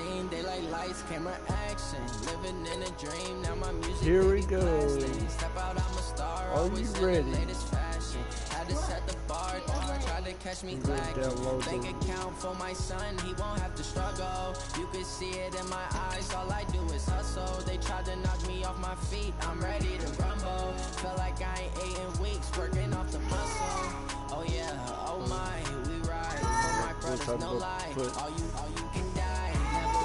scene. They like lights, camera, action. Living in a dream. Now my music. Here we go. Step out, I'm a star. Are you ready? Had to set the bar. Try to catch me lacking. Bank account for my son. He won't have to struggle. You can see it in my eyes. All I do is hustle. They tried to knock me off my feet. I'm ready to rumble. Feel like I ain't ate in weeks. Working off the muscle. Oh yeah, oh my, we ride for my brothers, no lie. All you can die, never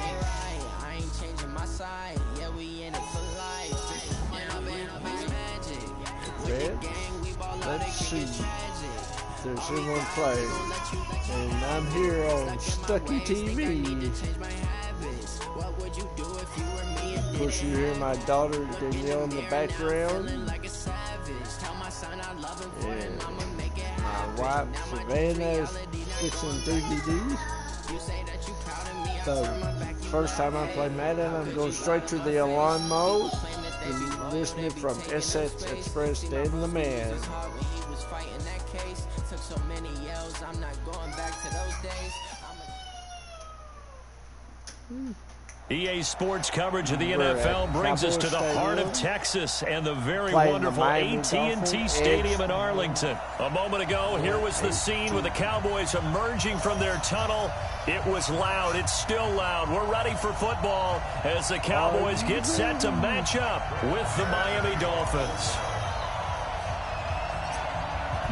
ain't right. I ain't changing my side, yeah, we in it for life. Now, magic. With the gang, we ball out, Let's see tragic. if there's anyone playing. And I'm here on Stucky TV. Of course, you hear my daughter Danielle in the background. And my wife Savannah is fixing DVDs. So, first time I play Madden, I'm going straight to the alarm mode. And listening from SS Express Dan the Man. EA Sports coverage of the NFL brings us to the heart of Texas and the very wonderful AT&T Stadium in Arlington. A moment ago, here was the scene with the Cowboys emerging from their tunnel. It was loud. It's still loud. We're ready for football as the Cowboys get set to match up with the Miami Dolphins.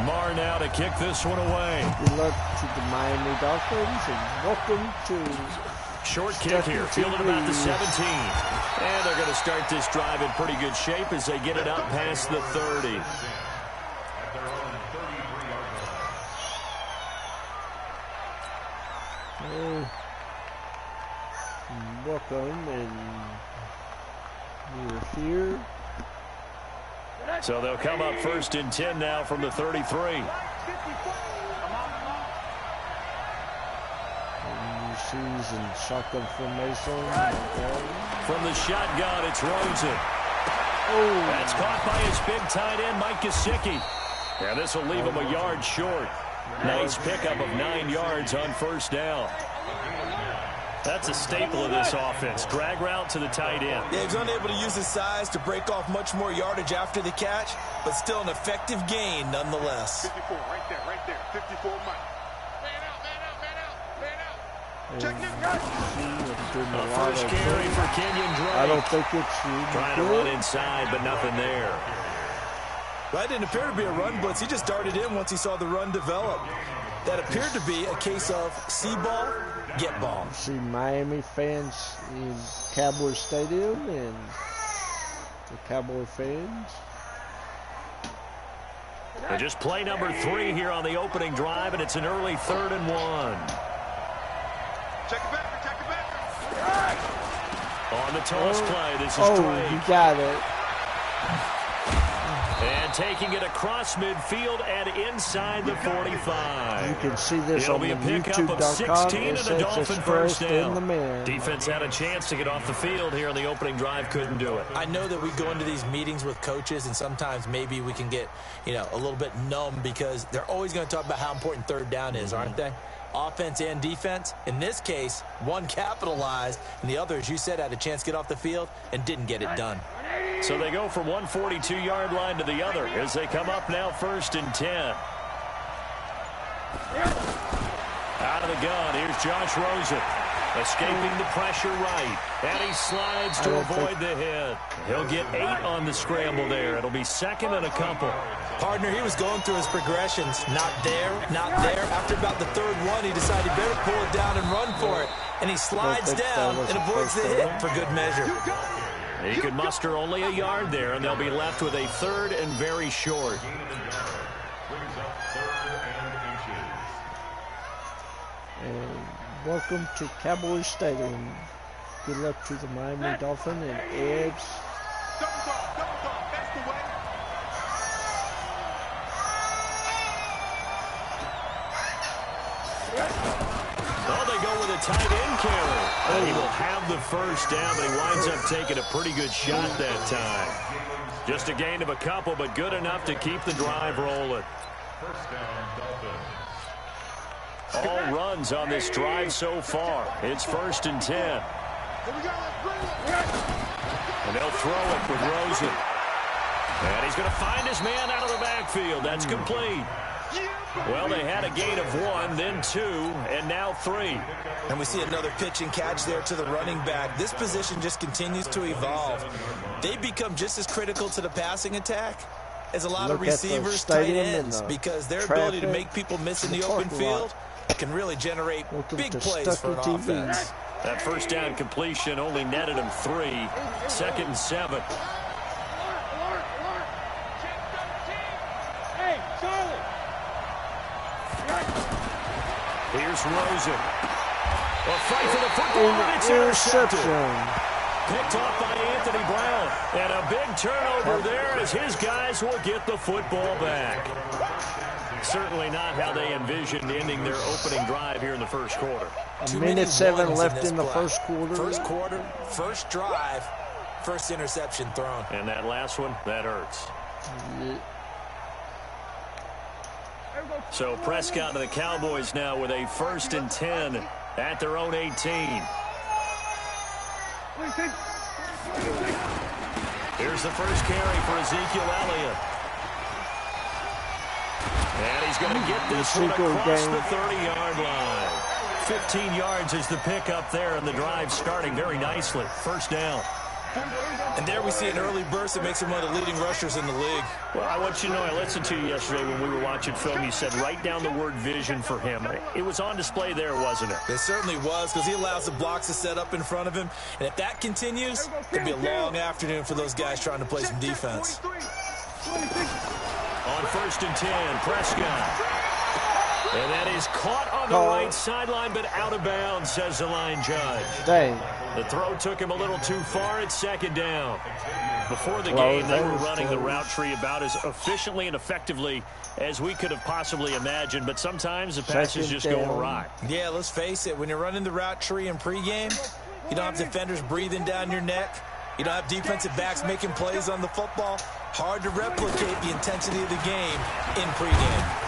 Marr now to kick this one away. Good luck to the Miami Dolphins and welcome to short kick here, fielded about the 17. And they're going to start this drive in pretty good shape as they get it up past the 30. Welcome, and we're here. So they'll come up 1st and 10 now from the 33. Season shotgun formation. From the shotgun, it's Rosen. Oh, that's caught by his big tight end, Mike Gesicki. Yeah, this will leave him a yard short. Nice pickup of 9 yards on 1st down. That's a staple of this offense. Drag route to the tight end. Yeah, he's unable to use his size to break off much more yardage after the catch, but still an effective gain nonetheless. 54, right there, 54, Mike. First carry for Kenyon Drake. I don't think it's trying to run inside, but nothing there. That didn't appear to be a run blitz. He just darted in once he saw the run develop. That appeared to be a case of see ball, get ball. See Miami fans in Cowboy Stadium and the Cowboy fans. And just play number 3 here on the opening drive, and it's an early 3rd and 1. Check it back. On the toss play, this is Drake. You got it. And taking it across midfield and inside the 45. You can see this It'll on be the a pickup of 16 and a Dolphin first down. Defense had a chance to get off the field here on the opening drive, couldn't do it. I know that we go into these meetings with coaches, and sometimes maybe we can get, a little bit numb because they're always going to talk about how important 3rd down is, aren't they? Offense and defense. In this case, one capitalized, and the other, as you said, had a chance to get off the field and didn't get it done. So they go from one 42-yard line to the other as they come up now 1st and 10. Out of the gun, here's Josh Rosen. Escaping the pressure right. And he slides to avoid the hit. He'll get 8 on the scramble there. It'll be 2nd and a couple. Partner, he was going through his progressions. Not there, not there. After about the 3rd one, he decided he better pull it down and run for it. And he slides down and avoids the hit for good measure. He could muster only a yard there, and they'll be left with a 3rd and very short. And welcome to Cowboy Stadium. Good luck to the Miami Dolphins and Edge. That's the way. Oh, they go with a tight end carry. He will have the 1st down, but he winds up taking a pretty good shot that time. Just a gain of a couple, but good enough to keep the drive rolling. 1st down, Dolphins. All runs on this drive so far. It's 1st and 10. And they'll throw it with Rosen. And he's going to find his man out of the backfield. That's complete. Well, they had a gain of 1, then 2, and now 3. And we see another pitch and catch there to the running back. This position just continues to evolve. They become just as critical to the passing attack as a lot of receivers, tight ends, because their ability to make people miss in the open field can really generate big plays for an offense. That first down completion only netted him 3. 2nd and 7. Here's Rosen. A fight for the football, and it's intercepted. Picked off by Anthony Brown. And a big turnover there as his guys will get the football back. Certainly not how they envisioned ending their opening drive here in the first quarter. 2:07 left in the first quarter. First quarter, first drive, first interception thrown. And that last one, that hurts. Yeah. So Prescott and the Cowboys now with a 1st and 10 at their own 18. Here's the first carry for Ezekiel Elliott. And he's going to get this one across the 30-yard line. 15 yards is the pickup there, and the drive starting very nicely. First down. And there we see an early burst that makes him one of the leading rushers in the league. Well, I want you to know, I listened to you yesterday when we were watching film. You said write down the word vision for him. It was on display there, wasn't it? It certainly was, because he allows the blocks to set up in front of him. And if that continues, it'll be a long afternoon for those guys trying to play some defense. On 1st and 10, Prescott. And that is caught on the right sideline, but out of bounds, says the line judge. Dang. The throw took him a little too far. It's 2nd down. Before the game, they were running the route tree about as efficiently and effectively as we could have possibly imagined, but sometimes the passes just go awry. Yeah, let's face it. When you're running the route tree in pregame, you don't have defenders breathing down your neck. You don't have defensive backs making plays on the football. Hard to replicate the intensity of the game in pregame.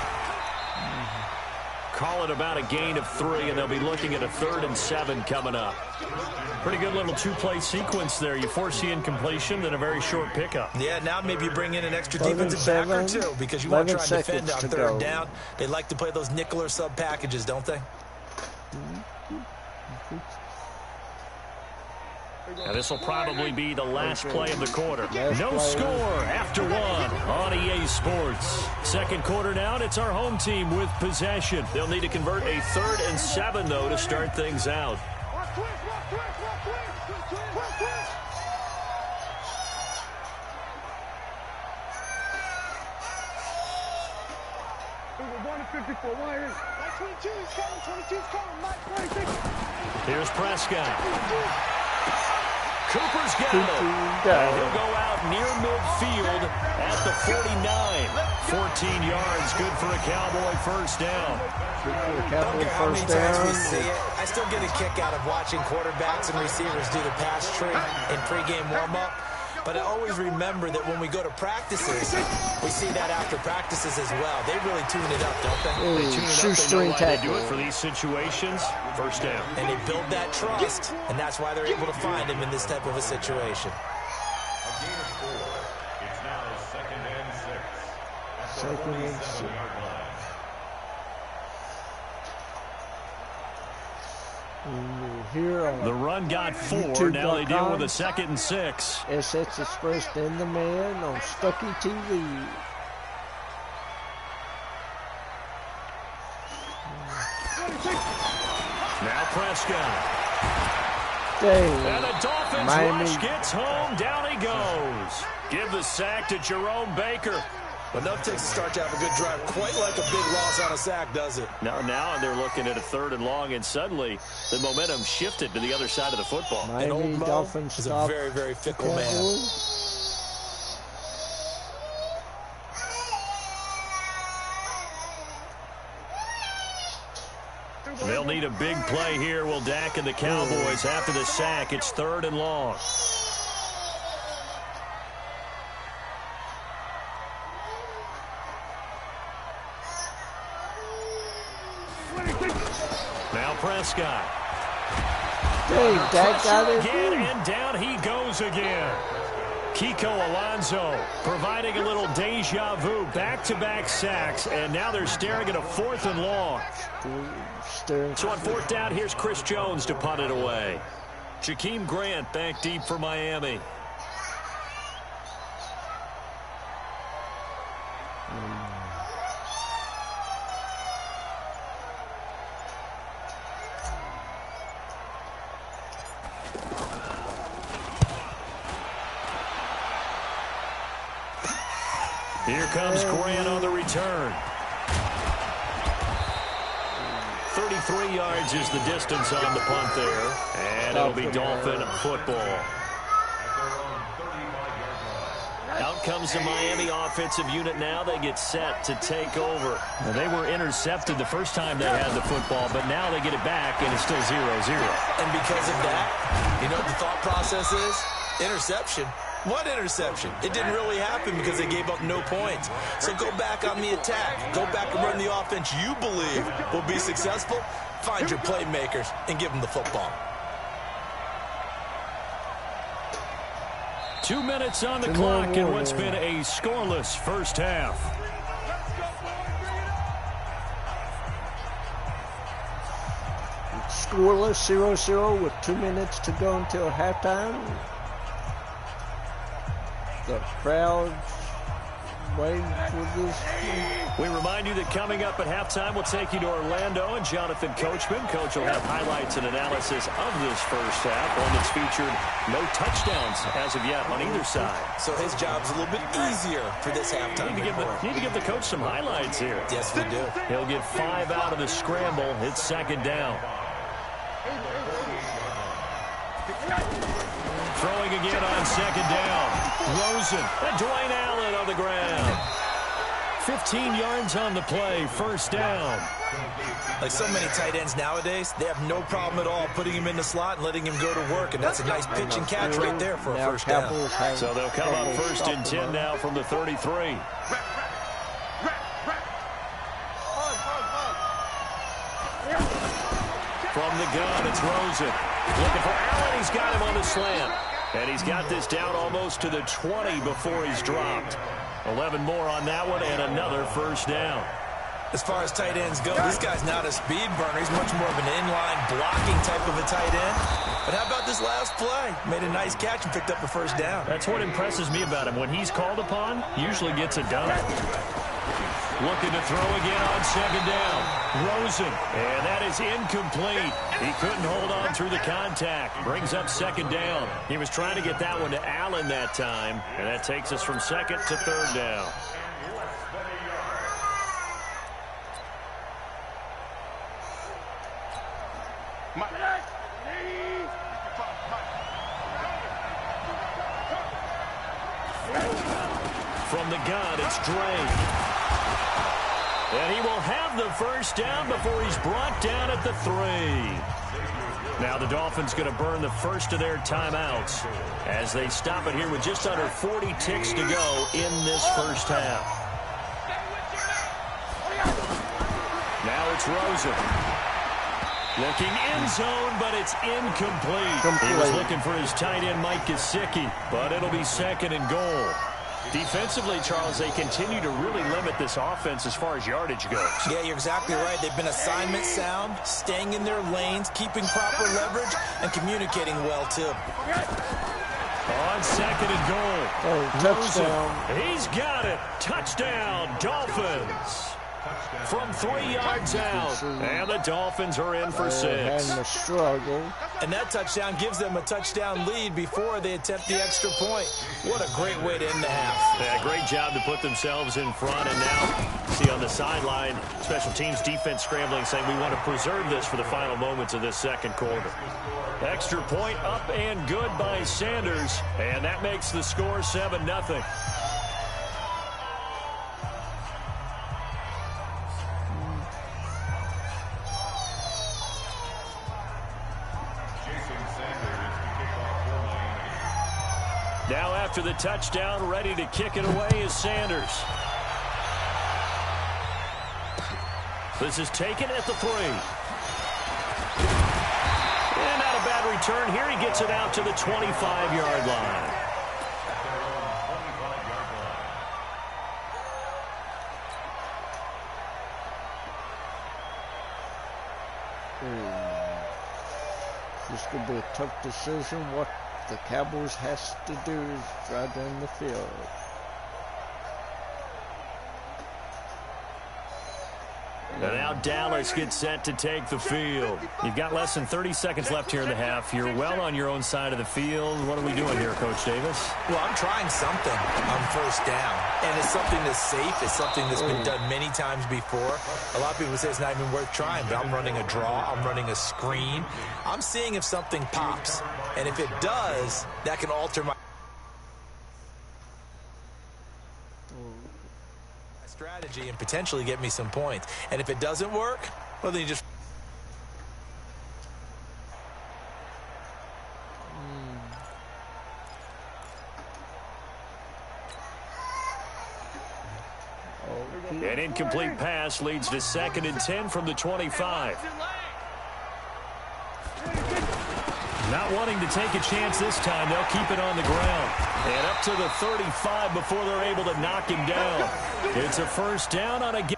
Call it about a gain of 3, and they'll be looking at a 3rd and 7 coming up. Pretty good little 2-play sequence there. You force the incompletion, then a very short pickup. Yeah, now maybe you bring in an extra defensive back or 2 because you want to try and defend on 3rd down. They like to play those nickel or sub packages, don't they? Now this will probably be the last play of the quarter. No score after 1 on EA Sports. Second quarter now, and it's our home team with possession. They'll need to convert a 3rd and 7, though, to start things out. Here's Prescott. Cooper's got it. And he'll go out near midfield at the 49. 14 yards, good for a Cowboy first down. Don't care how many times we see it. I still get a kick out of watching quarterbacks and receivers do the pass tree in pregame warm-up. But I always remember that when we go to practices, we see that after practices as well. They really tune it up, don't they? They tune it up. They know why they do it for these situations. First down. And they build that trust, and that's why they're able to find him in this type of a situation. A gain of 4. It's now 2nd and 6. 2nd and 6. Here the run got 4. Now they deal with a 2nd and 6. SX Express and the man on Stucky TV. Now Prescott. Dang. And the Dolphins rush gets home. Down he goes. Give the sack to Jerome Baker. Enough takes to start to have a good drive. Quite like a big loss on a sack, does it? Now they're looking at a 3rd and long, and suddenly the momentum shifted to the other side of the football. And old Mo is a very, very fickle man. They'll need a big play here. Will Dak and the Cowboys after the sack. It's 3rd and long. mascot. Dang, that got it again, and down he goes again. Kiko Alonso providing a little deja vu, back-to-back sacks, and now they're staring at a 4th and long. So on 4th down, here's Chris Jones to punt it away. Jakeem Grant back deep for Miami. Here comes Grant on the return. 33 yards is the distance on the punt there. And it'll be Dolphin football. Out comes the Miami offensive unit now. They get set to take over. Now, they were intercepted the first time they had the football, but now they get it back, and it's still 0-0. And because of that, you know what the thought process is? Interception. What interception? It didn't really happen because they gave up no points. So go back on the attack. Go back and run the offense you believe will be successful. Find your playmakers and give them the football. 2 minutes on the clock in what's been a scoreless first half. Scoreless, 0-0 with 2 minutes to go until halftime. The crowd waiting for this. We remind you that coming up at halftime, we'll take you to Orlando and Jonathan Coachman. Coach will have highlights and analysis of this first half. One that's featured no touchdowns as of yet on either side. So his job's a little bit easier for this halftime. Need to give the coach some highlights here. Yes, we do. He'll get 5 out of the scramble. It's 2nd down. Throwing again on 2nd down. Rosen and Dwayne Allen on the ground. 15 yards on the play, 1st down. Like so many tight ends nowadays, they have no problem at all putting him in the slot and letting him go to work, and that's a nice pitch and catch right there for a 1st down. So they'll come up 1st and 10 now from the 33. From the gun, it's Rosen. Looking for Allen. He's got him on the slant. And he's got this down almost to the 20 before he's dropped. 11 more on that one and another 1st down. As far as tight ends go, this guy's not a speed burner. He's much more of an inline blocking type of a tight end. But how about this last play? Made a nice catch and picked up a 1st down. That's what impresses me about him. When he's called upon, usually gets it done. Looking to throw again on 2nd down. Rosen, and that is incomplete. He couldn't hold on through the contact. Brings up 2nd down. He was trying to get that one to Allen that time, and that takes us from 2nd to 3rd down. From the gun, it's Drake. And he will have the 1st down before he's brought down at the 3. Now the Dolphins going to burn the first of their timeouts as they stop it here with just under 40 ticks to go in this first half. Now it's Rosen. Looking end zone, but it's incomplete. He was looking for his tight end, Mike Gesicki, but it'll be 2nd and goal. Defensively, Charles, they continue to really limit this offense as far as yardage goes. Yeah, you're exactly right. They've been assignment sound, staying in their lanes, keeping proper leverage, and communicating well, too. On 2nd and goal. Touchdown. He's got it. Touchdown, Dolphins. From 3 yards out. And the Dolphins are in for 6. Having a struggle. And that touchdown gives them a touchdown lead before they attempt the extra point. What a great way to end the half. Yeah, great job to put themselves in front. And now, see on the sideline, special teams defense scrambling, saying we want to preserve this for the final moments of this 2nd quarter. Extra point up and good by Sanders. And that makes the score 7-0. Now after the touchdown, ready to kick it away is Sanders. This is taken at the 3. return here. He gets it out to the 25-yard line. This could be a tough decision. What the Cowboys has to do is drive down the field. And now Dallas gets set to take the field. You've got less than 30 seconds left here in the half. You're well on your own side of the field. What are we doing here, Coach Davis? Well, I'm trying something on first down. And it's something that's safe. It's something that's been done many times before. A lot of people say it's not even worth trying, but I'm running a draw. I'm running a screen. I'm seeing if something pops. And if it does, that can alter my strategy and potentially get me some points. And if it doesn't work, well, then you just... An incomplete pass leads to 2nd and 10 from the 25. Not wanting to take a chance this time, they'll keep it on the ground. And up to the 35 before they're able to knock him down. It's a first down on a gain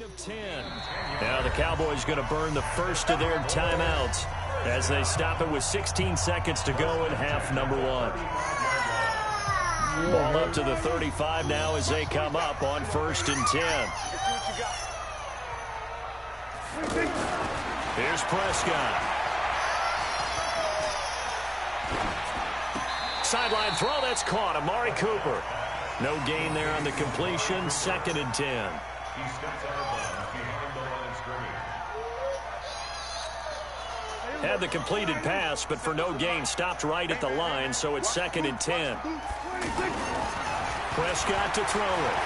of 10. Now the Cowboys going to burn the first of their timeouts as they stop it with 16 seconds to go in half number 1. Ball up to the 35 now as they come up on 1st and 10. Here's Prescott. Sideline throw, that's caught. Amari Cooper. No gain there on the completion. 2nd and 10. He steps out of bounds behind the line of scrimmage. Had the completed pass, but for no gain, stopped right at the line, so it's 2nd and 10. Prescott to throw it.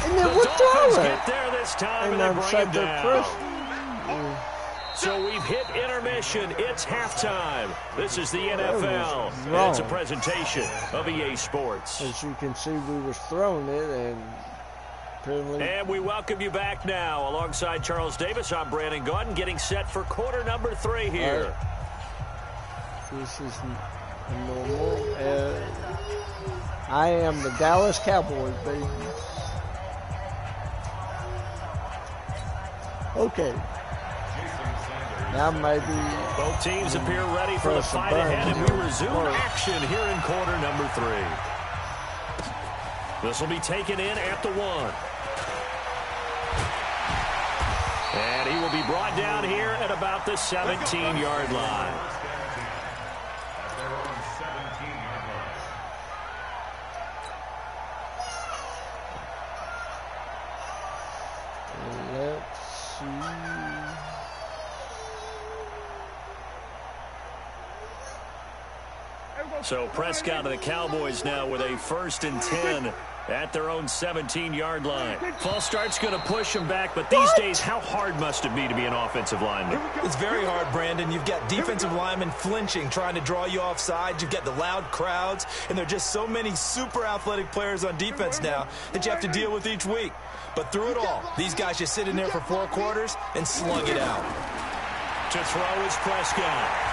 And then the Dolphins it. Get there this time, and they bring him down. So we've hit intermission. It's halftime. This is the NFL. And it's a presentation of EA Sports. As you can see, we was throwing it, and apparently... And we welcome you back now. Alongside Charles Davis, I'm Brandon Gaudin, getting set for quarter number 3 here. Right. This is normal. I am the Dallas Cowboys, baby. Okay. Now maybe both teams appear ready for the fight ahead, and we resume action here in quarter number 3. This will be taken in at the 1. And he will be brought down here at about the 17-yard line. Let's see. So Prescott and the Cowboys now with a 1st and 10 at their own 17-yard line. False start's going to push them back, but these days, how hard must it be to be an offensive lineman? It's very hard, Brandon. You've got defensive linemen flinching, trying to draw you off sides. You've got the loud crowds, and there are just so many super athletic players on defense now that you have to deal with each week. But through it all, these guys just sit in there for 4 quarters and slug it out. To throw is Prescott.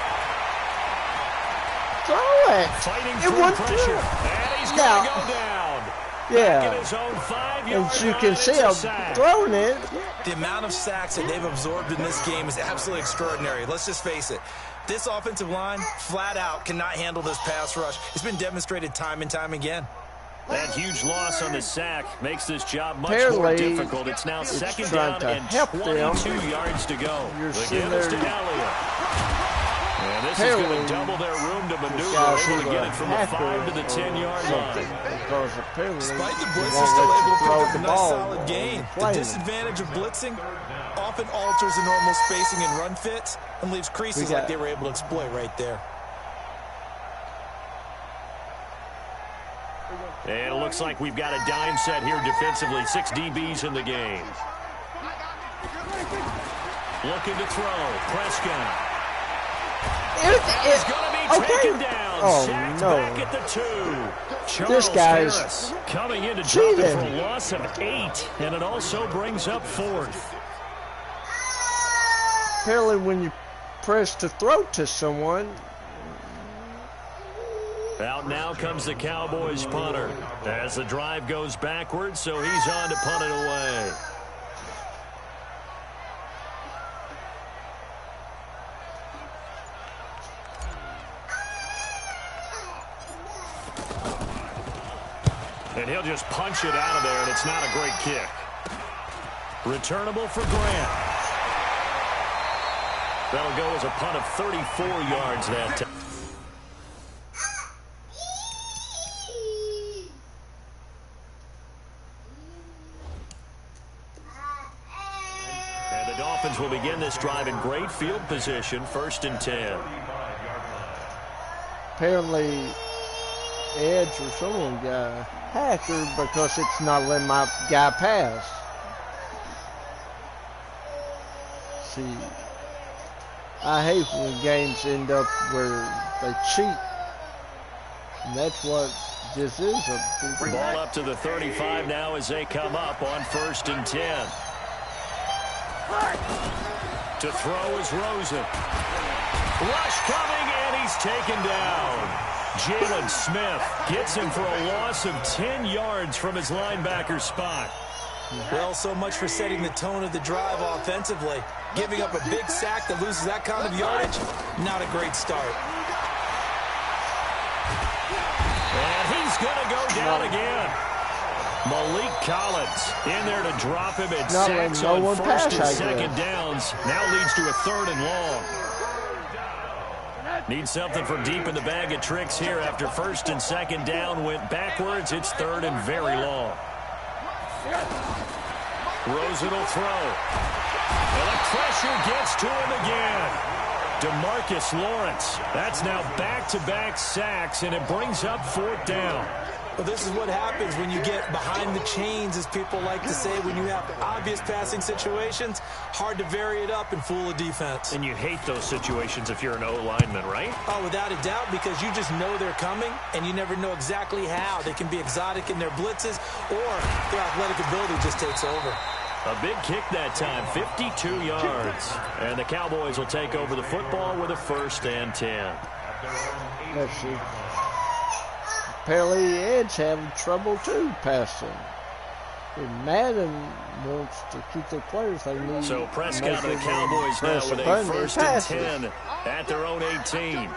Throw it. Fighting through pressure. And he's going to go down. Yeah. His own 5-yard As you can see, I'm throwing it. The amount of sacks that they've absorbed in this game is absolutely extraordinary. Let's just face it. This offensive line, flat out, cannot handle this pass rush. It's been demonstrated time and time again. That huge loss on the sack makes this job much more difficult. It's now 2nd down and 22 yards to go. The give is to Elliott. And this is going to double their room to maneuver, able to get it from the 5 to the 10-yard line. Because apparently, despite the blitz, they're still able to pick up a nice solid gain. The disadvantage of blitzing often alters the normal spacing and run fits and leaves creases like they were able to exploit right there. And it looks like we've got a dime set here defensively. 6 DBs in the game. Looking to throw. Prescott. It's going to be taken down. Sacked back at the 2. This guy's coming in to drop it for a loss of 8. And it also brings up 4th. apparently when you press to throw to someone. Out now comes the Cowboys punter as the drive goes backwards, so he's on to punt it away. And he'll just punch it out of there, and it's not a great kick. Returnable for Grant. That'll go as a punt of 34 yards that time. And the Dolphins will begin this drive in great field position, 1st and 10. Apparently, Edge or someone got hacked because it's not letting my guy pass. See, I hate when games end up where they cheat. And that's what this is. Ball up to the 35 now as they come up on 1st and 10. To throw is Rosen. Rush coming, and he's taken down. Jalen Smith gets him for a loss of 10 yards from his linebacker spot. Well, so much for setting the tone of the drive offensively. Giving up a big sack that loses that kind of yardage, not a great start. And he's going to go down again. Malik Collins in there to drop him at sacks on 1st and 2nd downs. Now leads to a 3rd and long. Needs something from deep in the bag of tricks here after 1st and 2nd down went backwards. It's 3rd and very long. Rosen will throw. And the pressure gets to him again. DeMarcus Lawrence. That's now back-to-back sacks, and it brings up 4th down. Well, this is what happens when you get behind the chains, as people like to say, when you have obvious passing situations. Hard to vary it up and fool a defense. And you hate those situations if you're an O-lineman, right? Oh, without a doubt, because you just know they're coming, and you never know exactly how. They can be exotic in their blitzes, or their athletic ability just takes over. A big kick that time, 52 yards. And the Cowboys will take over the football with a 1st and 10. Let's see. Apparently, Edge having trouble too passing. And Madden wants to keep their players. They need. So Prescott and the Cowboys now with a 1st and 10 at their own 18.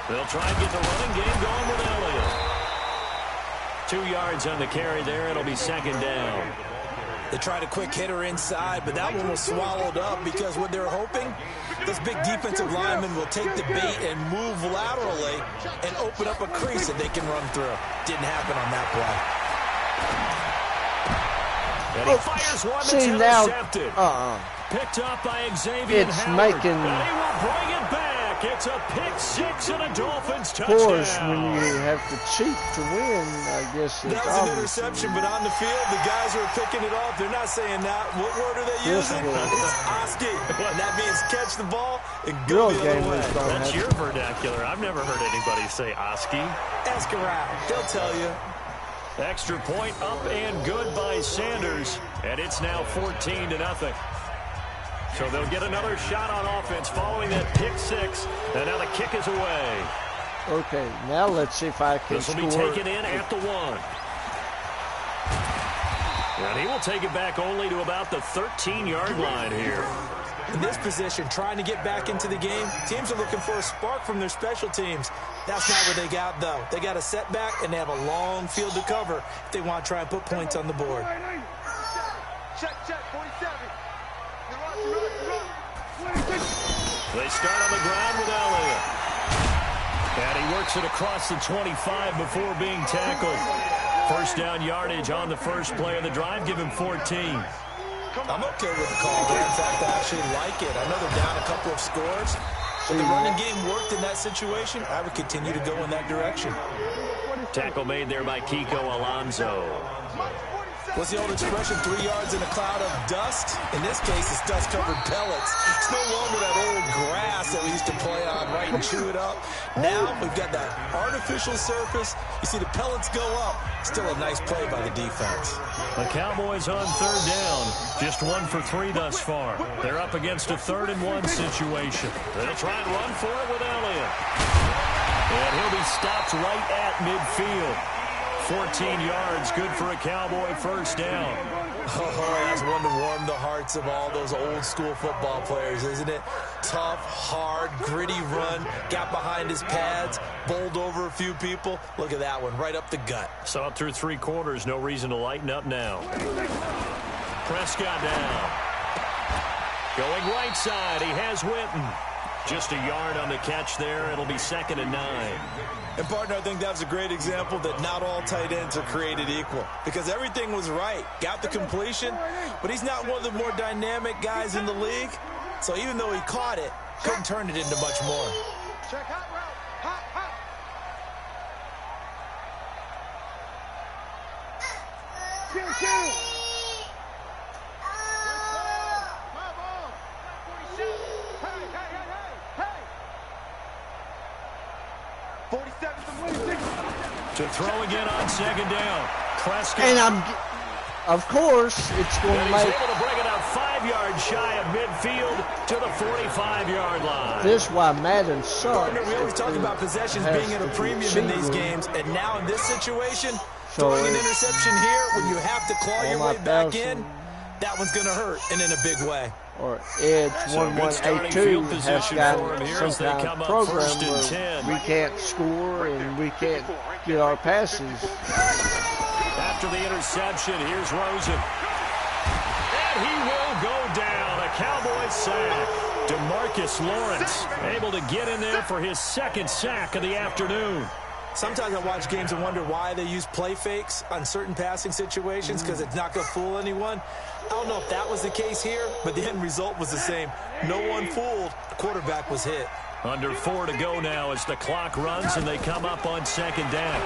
They'll try and get the running game going with Elliott. 2 yards on the carry there. It'll be 2nd down. They tried a quick hitter inside, but that one was swallowed up because what they're hoping, this big defensive lineman will take the bait and move laterally and open up a crease that they can run through. Didn't happen on that play. And he fires one that's intercepted. Picked up by Xavier Howard. And he will bring it back. It's a pick 6 and a Dolphins touchdown. Of course, when you have to cheat to win, I guess it's that was an interception, but on the field, the guys who are picking it off, they're not saying that. What word are they using? It's Oski. And that means catch the ball and go the other way. That's your vernacular. I've never heard anybody say Oski. Ask around. They'll tell you. Extra point up and good by Sanders. And it's now 14-0. So they'll get another shot on offense following that pick 6. And now the kick is away. Okay, now let's see if I can score. This will be taken in at the 1. And he will take it back only to about the 13-yard line here. In this position, trying to get back into the game, teams are looking for a spark from their special teams. That's not what they got, though. They got a setback, and they have a long field to cover if they want to try and put points on the board. Check, 47. They start on the ground with Elliott. And he works it across the 25 before being tackled. 1st down yardage on the first play of the drive. Give him 14. I'm okay with the call there. In fact, I actually like it. I know they're down a couple of scores. If the running game worked in that situation, I would continue to go in that direction. Tackle made there by Kiko Alonso. What's the old expression, 3 yards in a cloud of dust? In this case, it's dust-covered pellets. It's no longer that old grass that we used to play on, right, and chew it up. Now we've got that artificial surface. You see the pellets go up. Still a nice play by the defense. The Cowboys on 3rd down. Just 1 for 3 thus far. They're up against a 3rd-and-1 situation. They'll try and run for it with Elliott. And he'll be stopped right at midfield. 14 yards, good for a Cowboy first down. Oh, that's one to warm the hearts of all those old-school football players, isn't it? Tough, hard, gritty run, got behind his pads, bowled over a few people. Look at that one, right up the gut. Saw it through 3 quarters, no reason to lighten up now. Prescott down. Going right side, he has Witten. Just a yard on the catch there. It'll be 2nd and 9. And, partner, I think that's a great example that not all tight ends are created equal. Because everything was right. Got the completion, but he's not one of the more dynamic guys in the league. So even though he caught it, couldn't turn it into much more. Check hot route. Hot, hot. To throw again on 2nd down. Prescott. And of course, it's going to he's make. able to bring it out 5 yards shy of midfield to the 45-yard line. This is why Madden sucks. We always talk about possessions being at a premium in these games, and now in this situation, throwing an interception here when you have to claw your way back in, that one's going to hurt, and in a big way. Or Edge 1182 has got some kind of program where we can't score and we can't get our passes. After the interception, here's Rosen. And he will go down. A Cowboys sack. DeMarcus Lawrence able to get in there for his 2nd sack of the afternoon. Sometimes I watch games and wonder why they use play fakes on certain passing situations because it's not going to fool anyone. I don't know if that was the case here, but the end result was the same. No one fooled. The quarterback was hit. Under 4 to go now as the clock runs and they come up on 2nd down.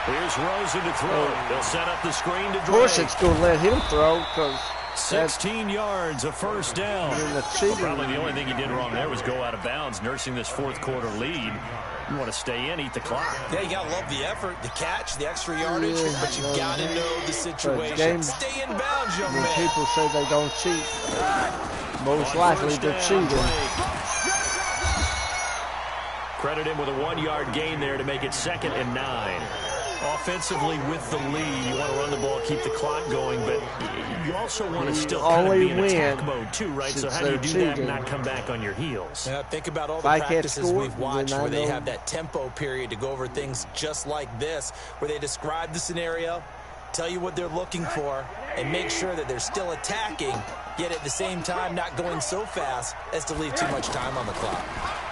Here's Rosen to throw. They'll set up the screen to Drake. Of course it's going to let him throw because 16 yards, a first down. Probably the only thing he did wrong there was go out of bounds, nursing this 4th quarter lead. You want to stay in, eat the clock. Yeah, you got to love the effort, the catch, the extra yardage, but you got to know the situation. Stay in bounds, young man. When people say they don't cheat, most likely they're cheating. Credit him with a 1-yard gain there to make it 2nd and 9. Offensively with the lead, you want to run the ball, keep the clock going, but you also want to still kind of be in attack mode too, right? So how do you do that and not come back on your heels? Yeah, think about all the practices we've watched where they have that tempo period to go over things just like this, where they describe the scenario, tell you what they're looking for, and make sure that they're still attacking, yet at the same time not going so fast as to leave too much time on the clock.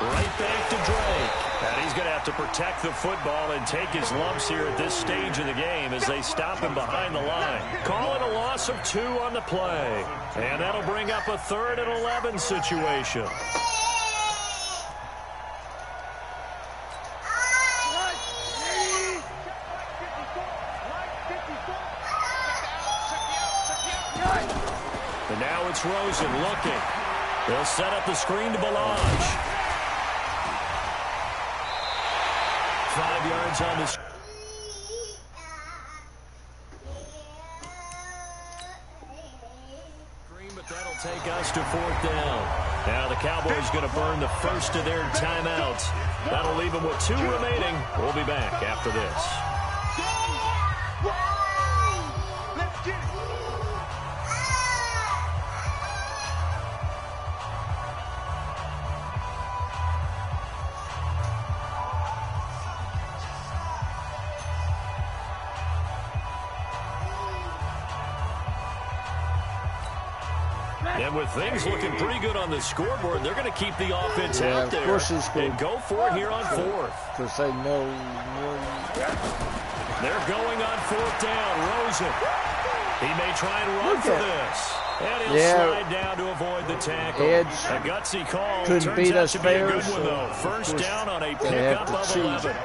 Right back to Drake. And he's going to have to protect the football and take his lumps here at this stage of the game as they stop him behind the line. Call it a loss of 2 on the play. And that'll bring up a 3rd and 11 situation. And now it's Rosen looking. They'll set up the screen to Balaj. 5 yards on the screen. But that'll take us to 4th down. Now the Cowboys going to burn the first of their timeouts. That'll leave them with 2 remaining. We'll be back after this. And with things looking pretty good on the scoreboard, they're going to keep the offense out there and go for it here on 4th. Because they know they're going on 4th down. Rosen. He may try and run for this. And he'll slide down to avoid the tackle. Edge a gutsy call. couldn't beat us fair. First down on a pickup of 11.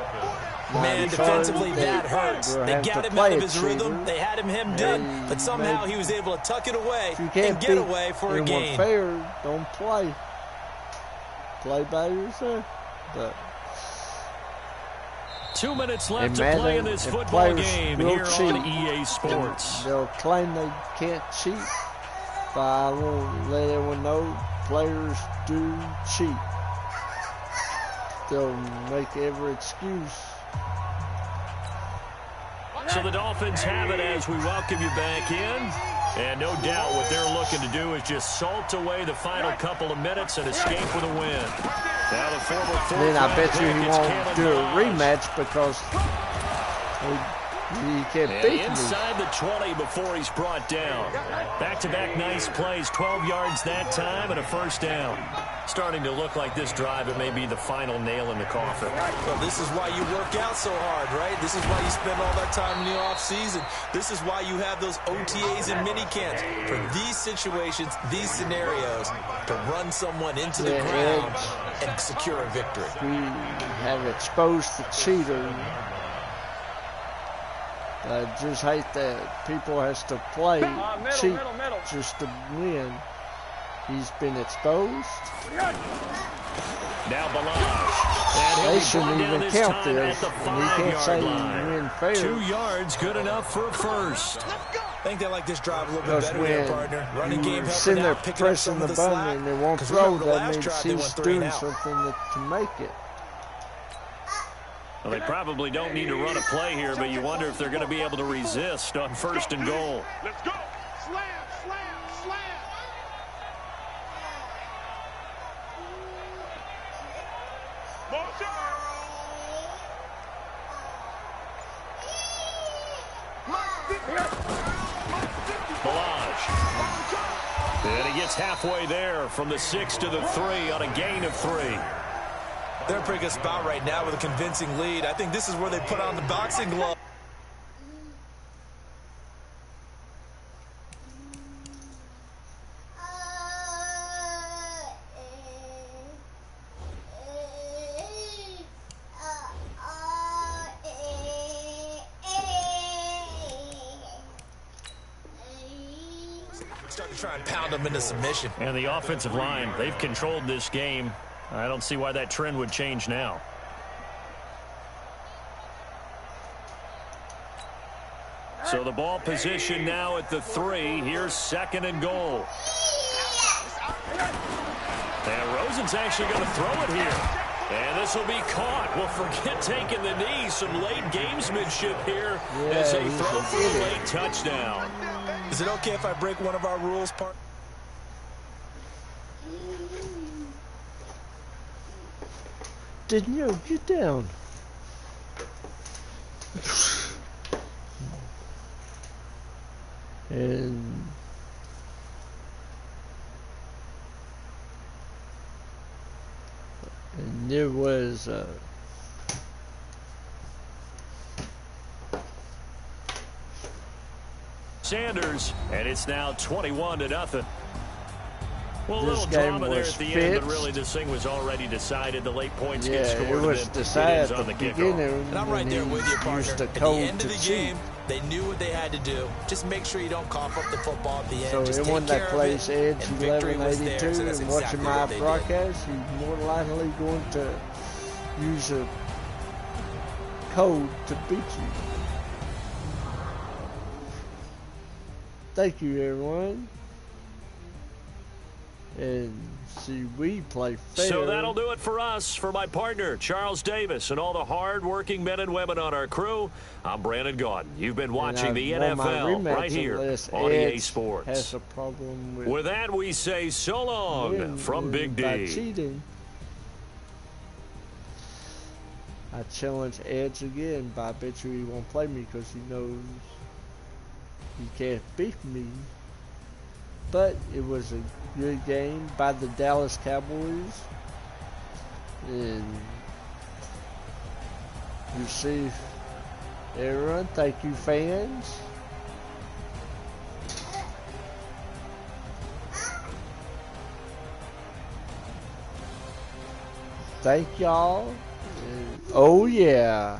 Man, defensively, that hurts. They got him out of his rhythm. They had him hemmed in, but somehow he was able to tuck it away and get away for a gain. Fair, don't play. Play by yourself. But 2 minutes left to play in this football game here on EA Sports. They'll claim they can't cheat, but I won't let everyone know players do cheat. They'll make every excuse. So the Dolphins have it as we welcome you back in. And no doubt what they're looking to do is just salt away the final couple of minutes and escape with a win. Now the former fourth then I bet you he won't do a rematch because he can't beat me. Inside the 20 before he's brought down. Back-to-back nice plays, 12 yards that time and a first down. Starting to look like this drive, it may be the final nail in the coffin. Well, this is why you work out so hard, right? This is why you spend all that time in the offseason. This is why you have those OTAs and mini camps. For these situations, these scenarios, to run someone into the ground and secure a victory. We have exposed the cheater. I just hate that people has to play cheat just to win. He's been exposed. Now Balazs. They shouldn't even count this. You can't say you win fair. 2 yards, good enough for a first. I think they like this drive a little bit better here, partner. Running game sitting there pressing the button and they won't throw. That means he's doing something to make it. Well, they probably don't need to run a play here, but you wonder if they're going to be able to resist on first and goal. Let's go. Slam, slam, slam. Balazs. And he gets halfway there from the 6 to the 3 on a gain of 3. They're in a pretty good spot right now with a convincing lead. I think this is where they put on the boxing glove. Start to try and pound them into submission. And the offensive line, they've controlled this game. I don't see why that trend would change now. So the ball position now at the 3. Here's second and goal. And Rosen's actually going to throw it here. And this will be caught. Well, forget taking the knee. Some late gamesmanship here as they throw for a late touchdown. Is it okay if I break one of our rules, partner? Didn't you get down? And there was Sanders, and it's now 21-0. Well, a this little game drama there was at the fixed. end, but really this thing was already decided. The late points get scored. It was decided at the beginning. And I'm right there with you, partner. At the end of the game, they knew what they had to do. Just make sure you don't cough up the football at the end. So just everyone that plays Edge 1182 so and watching my broadcast, he's more likely going to use a code to beat you. Thank you, everyone. And see, we play fair. So that'll do it for us. For my partner, Charles Davis, and all the hard-working men and women on our crew, I'm Brandon Gaudin. You've been watching the NFL right here on EA Sports. Has a problem with that, we say so long from Big D. By cheating. I challenge Edge again, but I bet you he won't play me because he knows he can't beat me. But it was a good game by the Dallas Cowboys. And you see, everyone, thank you, fans. Thank y'all. Oh, yeah.